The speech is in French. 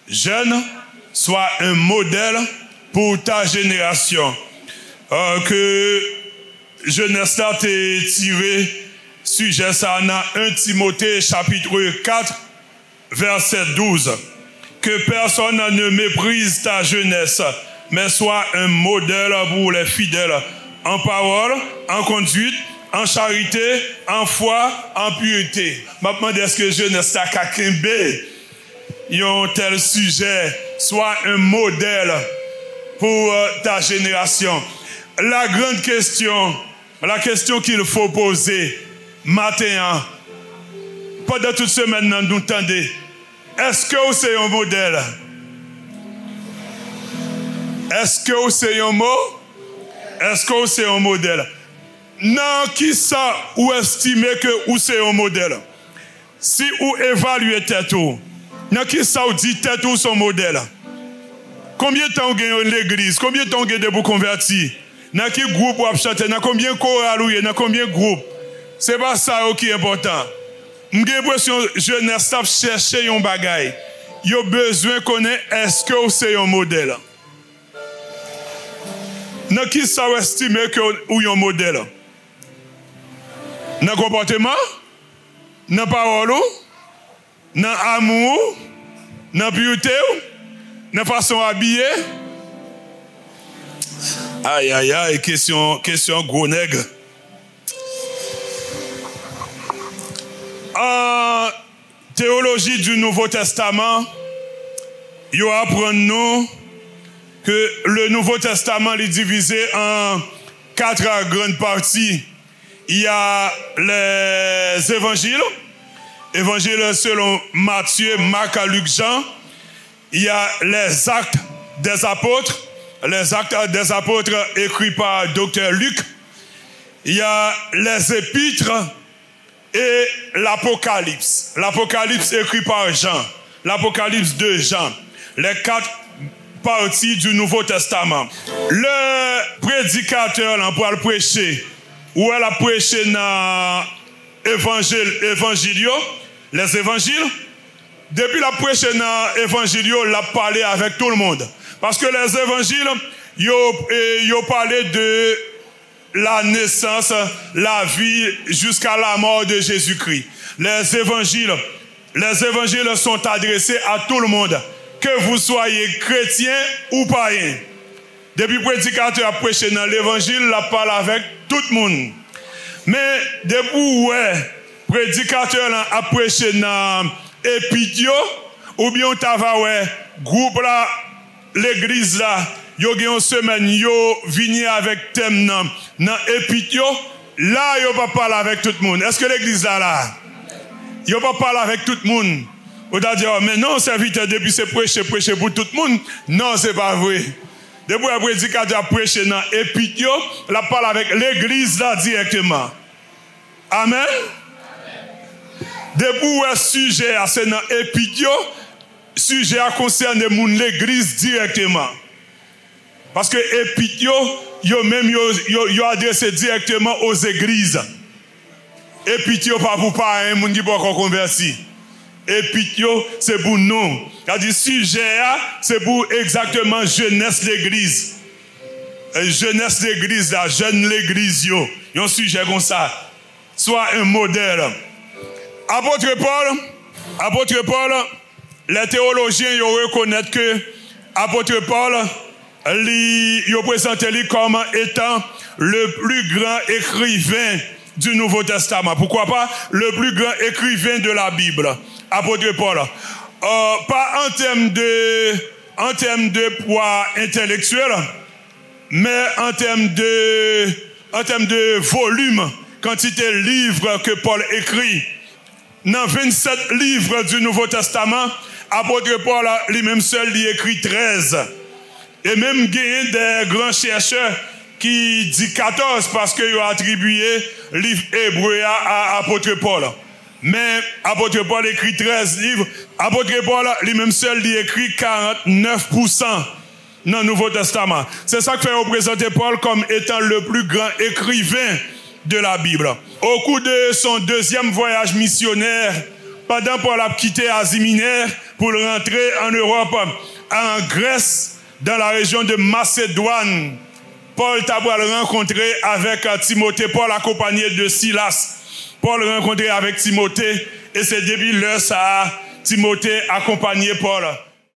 jeune, sois un modèle pour ta génération. Que jeunesse là t'est tiré, sujet ça dans 1 Timothée chapitre 4, verset 12. Que personne ne méprise ta jeunesse, mais sois un modèle pour les fidèles en parole, en conduite, en charité, en foi, en pureté. Maintenant, est-ce que jeunesse ta kakembe, yon tel sujet, soit un modèle pour ta génération. La grande question, la question qu'il faut poser matin, pendant toute semaine, nous entendons, est-ce que vous êtes un modèle? Est-ce que vous êtes un mot? Est-ce que vous êtes un modèle? Non, qui ça ou estimez que vous êtes un modèle? Si vous évaluez tête ou, non, qui ça ou dit tête ou son modèle? Combien de temps vous avez l'église? Combien de temps vous avez des convertis? Dans quel groupe vous avez chanté? Dans combien de chorales? Dans combien de groupes? Ce n'est pas ça qui est important. J'ai l'impression que jeunesse a cherché un bagage. Il a besoin de connaître est-ce que c'est un modèle. Dans qui ça vous estimez que vous êtes un modèle? Dans le comportement? Dans la parole? Dans l'amour? Dans la pureté? Dans la façon d'habiller? Aïe, aïe, aïe, question gros nègre. En théologie du Nouveau Testament, il apprend nous que le Nouveau Testament est divisé en 4 grandes parties. Il y a les évangiles, évangiles selon Matthieu, Marc, Luc, Jean. Il y a les actes des apôtres écrits par Dr. Luc. Il y a les épîtres et l'Apocalypse. L'Apocalypse écrit par Jean. L'Apocalypse de Jean. Les 4 parties du Nouveau Testament. Le prédicateur là, pour le prêcher, où elle a prêché dans l'évangile, les évangiles, depuis la prêché dans l'évangile, il a parlé avec tout le monde. Parce que les évangiles, ils ont parlé de la naissance, la vie jusqu'à la mort de Jésus-Christ. Les évangiles sont adressés à tout le monde, que vous soyez chrétien ou païen. Depuis le prédicateur a prêché dans l'évangile, il a parlé avec tout le monde. Mais depuis le prédicateur a prêché dans l'épître, ou bien le groupe là, l'église là, yo gen une semaine yo vini avec thème dans épître là yo pas parler avec tout le monde. Est-ce que l'église là yo pas parler avec tout le monde? On va dire mais non serviteur depuis c'est prêcher pour tout le monde. Non, c'est pas vrai. Depuis le prédicateur a prêché dans épître, la parle avec l'église là directement. Amen. Depuis le sujet c'est dans épître, sujet a concerné l'église directement. Parce que épître, yo adressé directement aux églises. Épître, pas pour pas un monde qui pas encore converti. Épître, c'est pour nous. C'est-à-dire, sujet, c'est pour exactement jeunesse l'église. Jeunesse l'église, la jeune l'église, yo. Un sujet comme ça. Soit un modèle. Apôtre Paul, les théologiens reconnaissent que apôtre Paul, il présente lui comme étant le plus grand écrivain du Nouveau Testament. Pourquoi pas le plus grand écrivain de la Bible, apôtre Paul. Pas en termes de poids intellectuel, mais en termes de volume, quantité de livres que Paul écrit. Dans 27 livres du Nouveau Testament, apôtre Paul lui-même seul il écrit 13. Et même il y a des grands chercheurs qui disent 14 parce qu'ils ont attribué le livre hébreu à apôtre Paul. Mais apôtre Paul écrit 13 livres. Apôtre Paul lui-même seul il écrit 49% dans le Nouveau Testament. C'est ça qui fait représenter Paul comme étant le plus grand écrivain de la Bible. Au cours de son deuxième voyage missionnaire, pendant Paul a quitté Asie Mineure pour rentrer en Europe, en Grèce, dans la région de Macédoine. Paul t'a rencontré avec Timothée, Paul accompagné de Silas. Paul rencontré avec Timothée, et c'est depuis l'heure ça, Timothée accompagné Paul.